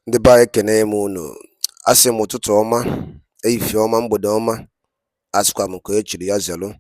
Ndị be anyị ekene m unu, asị m ụtụtụ ọma, ehihie ọma, mgbede ọma, asịkwa m ka echiri ya zelu.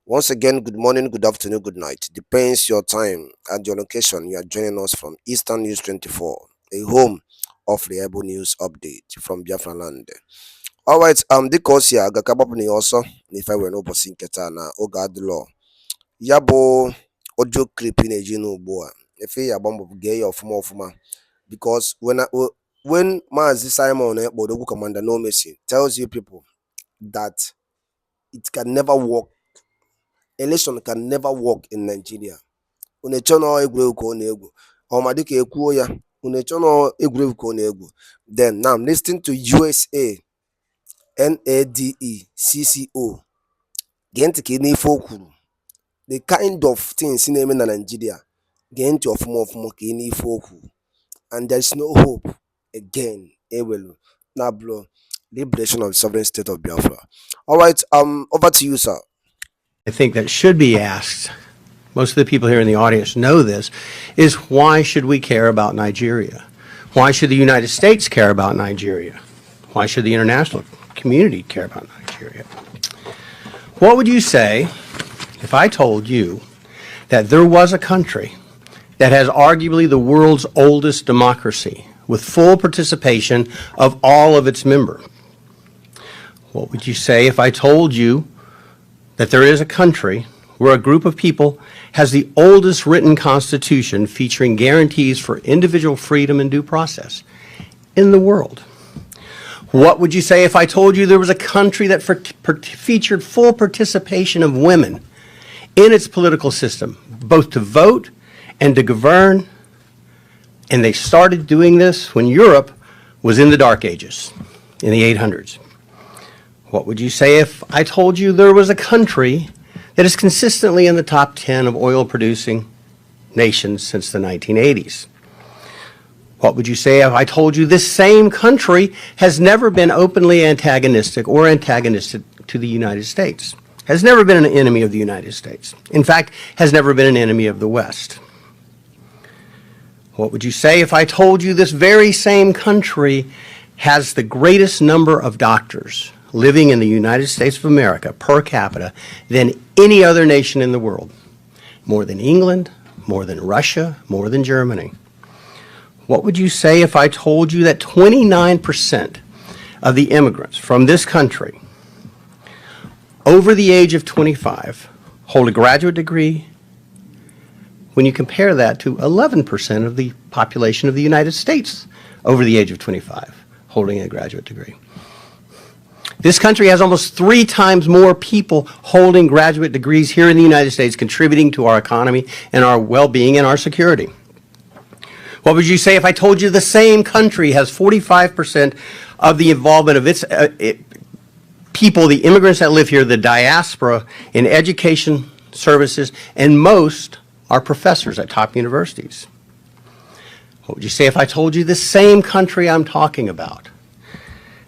Once again, good morning, good afternoon, good night. Depends your time and your location. You are joining us from Eastern News 24, a home of reliable news update from BIAFRA land. Alright, dịka o si aga ka gbapụ na ya ọsọ na ife were n'ụbọchị nke taa na oge adịlọ. Ya bụ audio clip ị na-eji n'ugbu a, efe ya agba mbọ gee ya ọfụma because when Mazi Simon Ekpa Commander No Mercy tells you people that it can never work, election can never work in Nigeria. Unechono egwuregwu ka ọ na-egwu, ọmadịka ekwuo ya, unechono egwuregwu ka ọ na-egwu. Then now I'm listening to USA NADECCO. Gee ntị ka n'ife o kwuru. The kind of things na-eme na Nigeria, gee ntị ọfụma ka n'ife o kwuru. And there is no hope again. Nablo, liberation of the sovereign state of Biafra. All right, over to you, sir. I think that should be asked, most of the people here in the audience know this, is why should we care about Nigeria? Why should the United States care about Nigeria? Why should the international community care about Nigeria? What would you say if I told you that there was a country that has arguably the world's oldest democracy with full participation of all of its members? What would you say if I told you that there is a country where a group of people has the oldest written constitution featuring guarantees for individual freedom and due process in the world? What would you say if I told you there was a country that featured full participation of women in its political system, both to vote and to govern? And they started doing this when Europe was in the Dark Ages, in the 800s. What would you say if I told you there was a country that is consistently in the top 10 of oil-producing nations since the 1980s? What would you say if I told you this same country has never been openly antagonistic or antagonistic to the United States, has never been an enemy of the United States, in fact, has never been an enemy of the West? What would you say if I told you this very same country has the greatest number of doctors living in the United States of America per capita than any other nation in the world? More than England, more than Russia, more than Germany. What would you say if I told you that 29% of the immigrants from this country over the age of 25 hold a graduate degree, when you compare that to 11% of the population of the United States over the age of 25 holding a graduate degree? This country has almost 3 times more people holding graduate degrees here in the United States, contributing to our economy and our well-being and our security. What would you say if I told you the same country has 45% of the involvement of its people, the immigrants that live here, the diaspora, in education services, and most are professors at top universities? What would you say if I told you the same country I'm talking about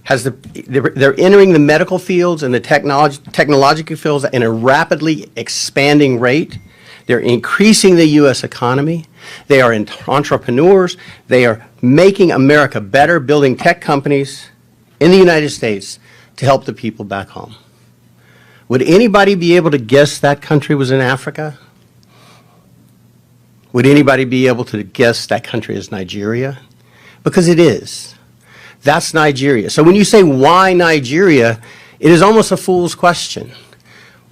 has they're entering the medical fields and the technological fields in a rapidly expanding rate? They're increasing the U.S. economy. They are entrepreneurs. They are making America better, building tech companies in the United States to help the people back home. Would anybody be able to guess that country was in Africa? Would anybody be able to guess that country is Nigeria? Because it is. That's Nigeria. So when you say, why Nigeria, it is almost a fool's question.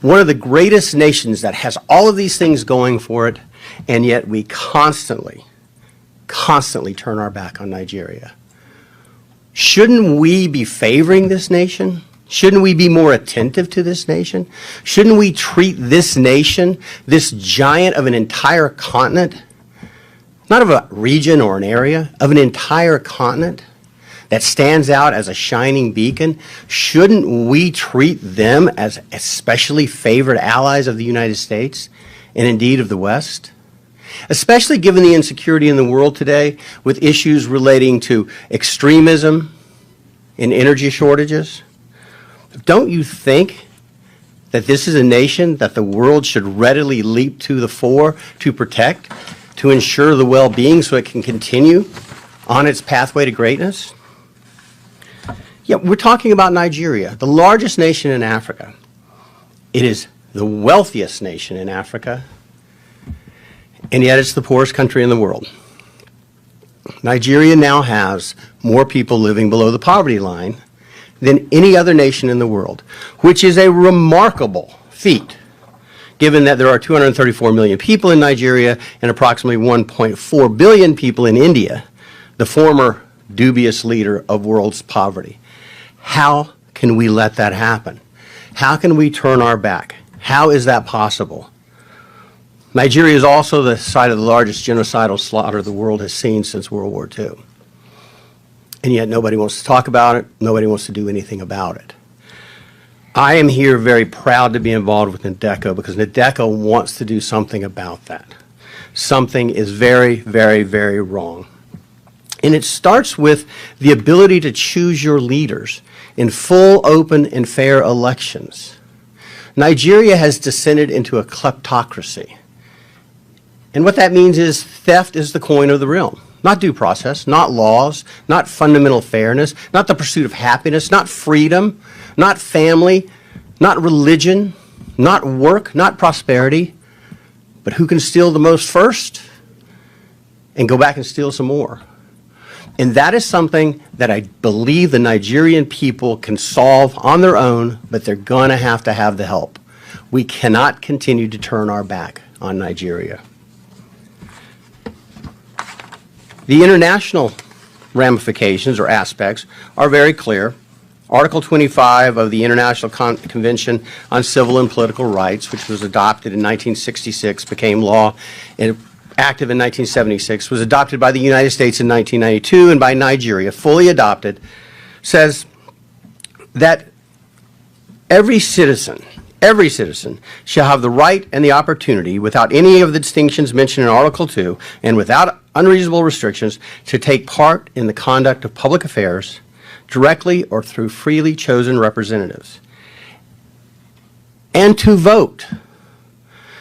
One of the greatest nations that has all of these things going for it, and yet we constantly turn our back on Nigeria. Shouldn't we be favoring this nation? Shouldn't we be more attentive to this nation? Shouldn't we treat this nation, this giant of an entire continent, not of a region or an area, of an entire continent that stands out as a shining beacon? Shouldn't we treat them as especially favored allies of the United States and indeed of the West? Especially given the insecurity in the world today with issues relating to extremism and energy shortages. Don't you think that this is a nation that the world should readily leap to the fore to protect, to ensure the well-being so it can continue on its pathway to greatness? Yeah, we're talking about Nigeria, the largest nation in Africa. It is the wealthiest nation in Africa, and yet it's the poorest country in the world. Nigeria now has more people living below the poverty line than any other nation in the world, which is a remarkable feat, given that there are 234 million people in Nigeria and approximately 1.4 billion people in India, the former dubious leader of world's poverty. How can we let that happen? How can we turn our back? How is that possible? Nigeria is also the site of the largest genocidal slaughter the world has seen since World War II. And yet nobody wants to talk about it. Nobody wants to do anything about it. I am here very proud to be involved with NDECO because NDECO wants to do something about that. Something is very, very, very wrong. And it starts with the ability to choose your leaders in full, open, and fair elections. Nigeria has descended into a kleptocracy. And what that means is theft is the coin of the realm. Not due process, not laws, not fundamental fairness, not the pursuit of happiness, not freedom, not family, not religion, not work, not prosperity, but who can steal the most first and go back and steal some more. And that is something that I believe the Nigerian people can solve on their own, but they're going to have the help. We cannot continue to turn our back on Nigeria. The international ramifications or aspects are very clear. Article 25 of the International Convention on Civil and Political Rights, which was adopted in 1966, became law and active in 1976, was adopted by the United States in 1992 and by Nigeria, fully adopted, says that every citizen shall have the right and the opportunity, without any of the distinctions mentioned in Article 2 and without unreasonable restrictions, to take part in the conduct of public affairs directly or through freely chosen representatives, and to vote.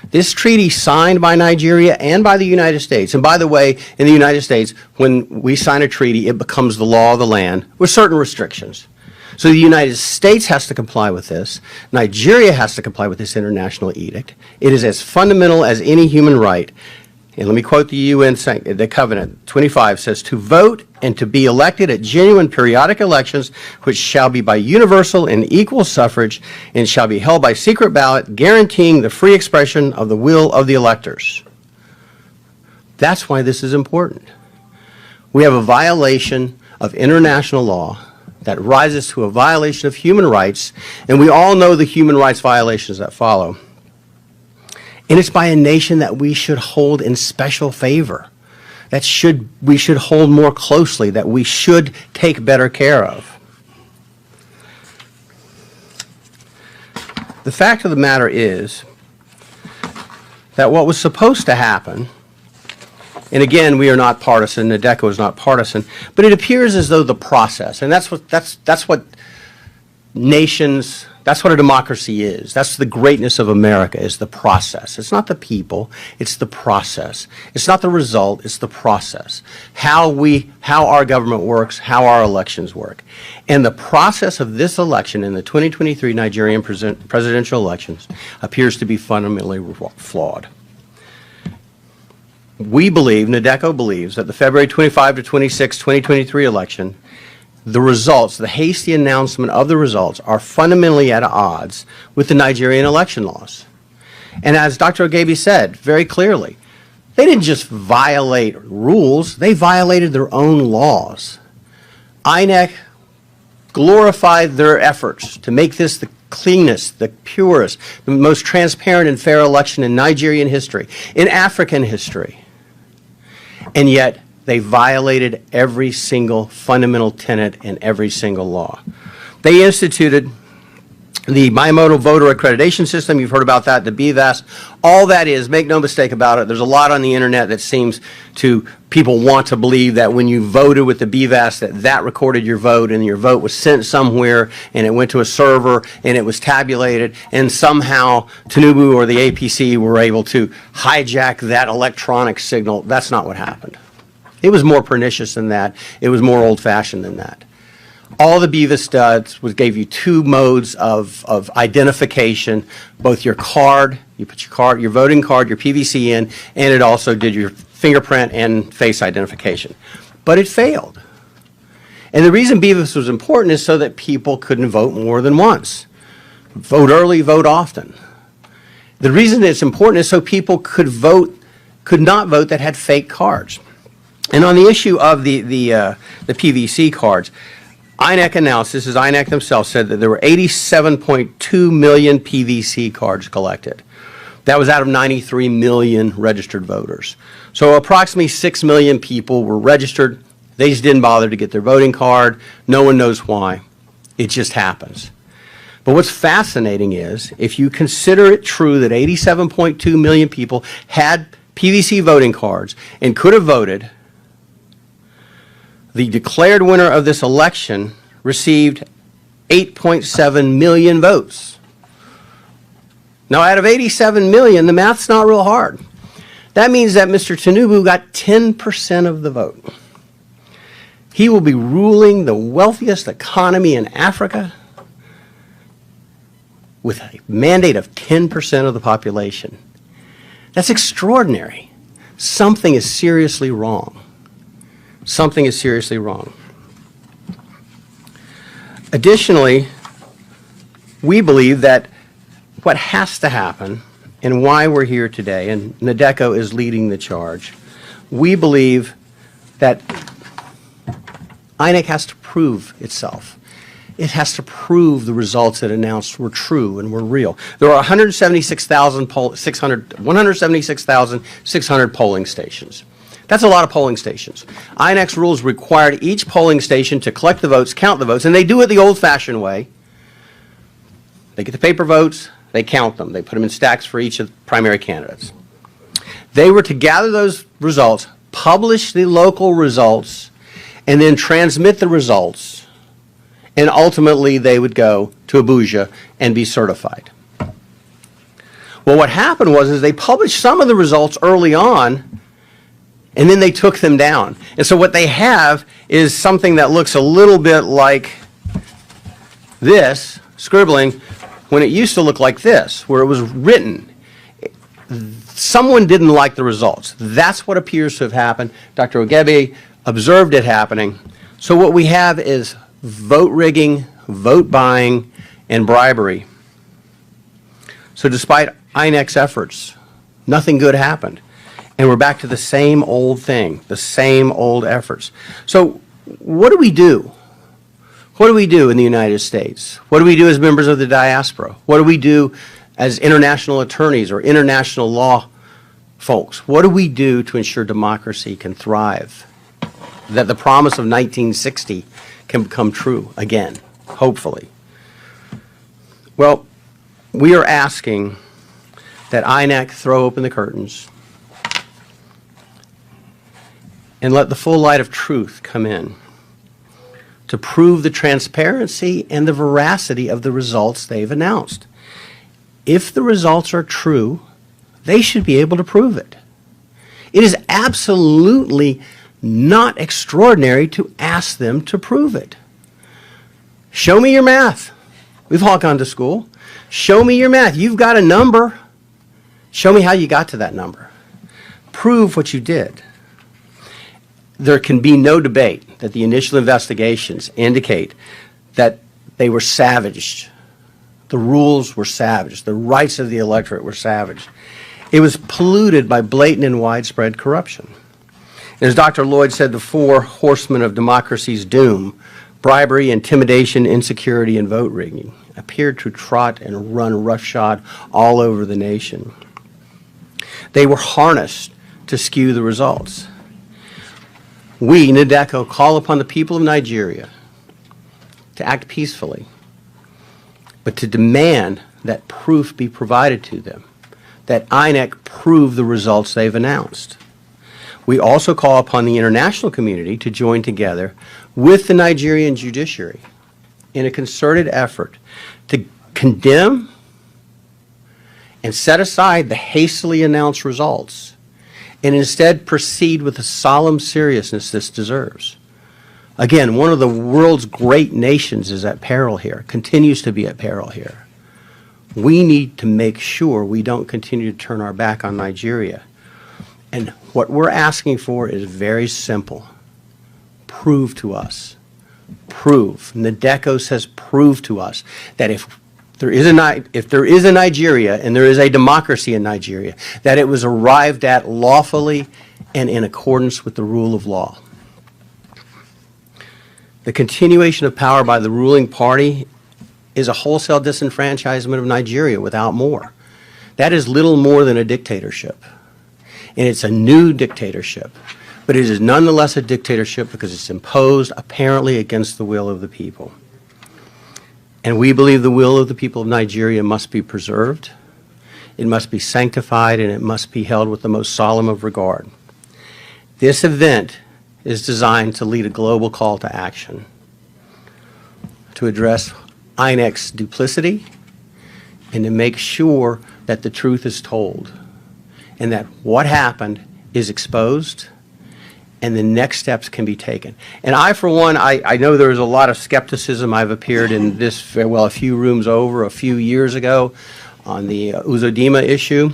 This treaty signed by Nigeria and by the United States, and by the way, in the United States, when we sign a treaty, it becomes the law of the land with certain restrictions. So the United States has to comply with this. Nigeria has to comply with this international edict. It is as fundamental as any human right. And let me quote the UN, the Covenant 25 says, to vote and to be elected at genuine periodic elections, which shall be by universal and equal suffrage and shall be held by secret ballot, guaranteeing the free expression of the will of the electors. That's why this is important. We have a violation of international law that rises to a violation of human rights, and we all know the human rights violations that follow. And it's by a nation that we should hold in special favor, that we should hold more closely, that we should take better care of. The fact of the matter is that what was supposed to happen, and again, we are not partisan, NDECO is not partisan, but it appears as though the process, and that's what nations, that's what a democracy is. That's the greatness of America, is the process. It's not the people, it's the process. It's not the result, it's the process. How our government works, how our elections work. And the process of this election in the 2023 Nigerian presidential elections appears to be fundamentally flawed. We believe, NDECO believes, that the February 25 to 26, 2023 election, the results, the hasty announcement of the results, are fundamentally at odds with the Nigerian election laws. And as Dr. Ogebi said very clearly, they didn't just violate rules, they violated their own laws. INEC glorified their efforts to make this the cleanest, the purest, the most transparent and fair election in Nigerian history, in African history. And yet, they violated every single fundamental tenet in every single law. They instituted the bimodal voter accreditation system. You've heard about that, the BVAS. All that is, make no mistake about it, there's a lot on the internet that seems to, people want to believe that when you voted with the BVAS, that recorded your vote and your vote was sent somewhere and it went to a server and it was tabulated and somehow Tinubu or the APC were able to hijack that electronic signal. That's not what happened. It was more pernicious than that. It was more old-fashioned than that. All the BIAFRA does gave you two modes of identification, both your card, you put your voting card, your PVC in, and it also did your fingerprint and face identification. But it failed. And the reason BIAFRA was important is so that people couldn't vote more than once. Vote early, vote often. The reason it's important is so people could not vote that had fake cards. And on the issue of the PVC cards, INEC announced, this is INEC themselves, said that there were 87.2 million PVC cards collected. That was out of 93 million registered voters. So approximately 6 million people were registered. They just didn't bother to get their voting card. No one knows why. It just happens. But what's fascinating is, if you consider it true that 87.2 million people had PVC voting cards and could have voted, the declared winner of this election received 8.7 million votes. Now, out of 87 million, the math's not real hard. That means that Mr. Tinubu got 10% of the vote. He will be ruling the wealthiest economy in Africa with a mandate of 10% of the population. That's extraordinary. Something is seriously wrong. Something is seriously wrong. Additionally, we believe that what has to happen and why we're here today, and NADECO is leading the charge, we believe that INEC has to prove itself. It has to prove the results it announced were true and were real. There are 176,600 polling stations. That's a lot of polling stations. INEC's rules required each polling station to collect the votes, count the votes, and they do it the old-fashioned way. They get the paper votes, they count them. They put them in stacks for each of the primary candidates. They were to gather those results, publish the local results, and then transmit the results, and ultimately they would go to Abuja and be certified. Well, what happened was they published some of the results early on, and then they took them down. And so what they have is something that looks a little bit like this, scribbling, when it used to look like this, where it was written. Someone didn't like the results. That's what appears to have happened. Dr. Ogebe observed it happening. So what we have is vote rigging, vote buying, and bribery. So despite INEC's efforts, nothing good happened. And we're back to the same old thing, the same old efforts. So what do we do? What do we do in the United States? What do we do as members of the diaspora? What do we do as international attorneys or international law folks? What do we do to ensure democracy can thrive? That the promise of 1960 can become true again, hopefully. Well, we are asking that INEC throw open the curtains and let the full light of truth come in to prove the transparency and the veracity of the results they've announced. If the results are true, they should be able to prove it. It is absolutely not extraordinary to ask them to prove it. Show me your math. We've all gone to school. Show me your math. You've got a number. Show me how you got to that number. Prove what you did. There can be no debate that the initial investigations indicate that they were savaged. The rules were savaged. The rights of the electorate were savaged. It was polluted by blatant and widespread corruption. And as Dr. Lloyd said, the four horsemen of democracy's doom, bribery, intimidation, insecurity, and vote rigging, appeared to trot and run roughshod all over the nation. They were harnessed to skew the results. We, NADECO, call upon the people of Nigeria to act peacefully, but to demand that proof be provided to them, that INEC prove the results they've announced. We also call upon the international community to join together with the Nigerian judiciary in a concerted effort to condemn and set aside the hastily announced results and instead proceed with the solemn seriousness this deserves. Again, one of the world's great nations is at peril here, continues to be at peril here. We need to make sure we don't continue to turn our back on Nigeria. And what we're asking for is very simple. Prove to us. Prove. Nadeko says prove to us that if there is a Nigeria and there is a democracy in Nigeria, that it was arrived at lawfully and in accordance with the rule of law. The continuation of power by the ruling party is a wholesale disenfranchisement of Nigeria without more. That is little more than a dictatorship. And it's a new dictatorship. But it is nonetheless a dictatorship because it's imposed apparently against the will of the people. And we believe the will of the people of Nigeria must be preserved, it must be sanctified, and it must be held with the most solemn of regard. This event is designed to lead a global call to action, to address INEC's duplicity, and to make sure that the truth is told, and that what happened is exposed, and the next steps can be taken. And I, for one, I know there was a lot of skepticism. I've appeared in this, well, a few rooms over a few years ago on the Uzodimma issue.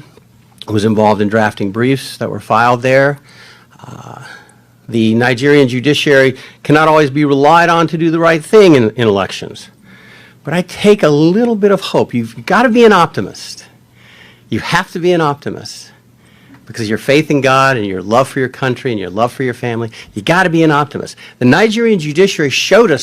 I was involved in drafting briefs that were filed there. The Nigerian judiciary cannot always be relied on to do the right thing in elections. But I take a little bit of hope. You've got to be an optimist. You have to be an optimist. Because your faith in God and your love for your country and your love for your family, you got to be an optimist. The Nigerian judiciary showed us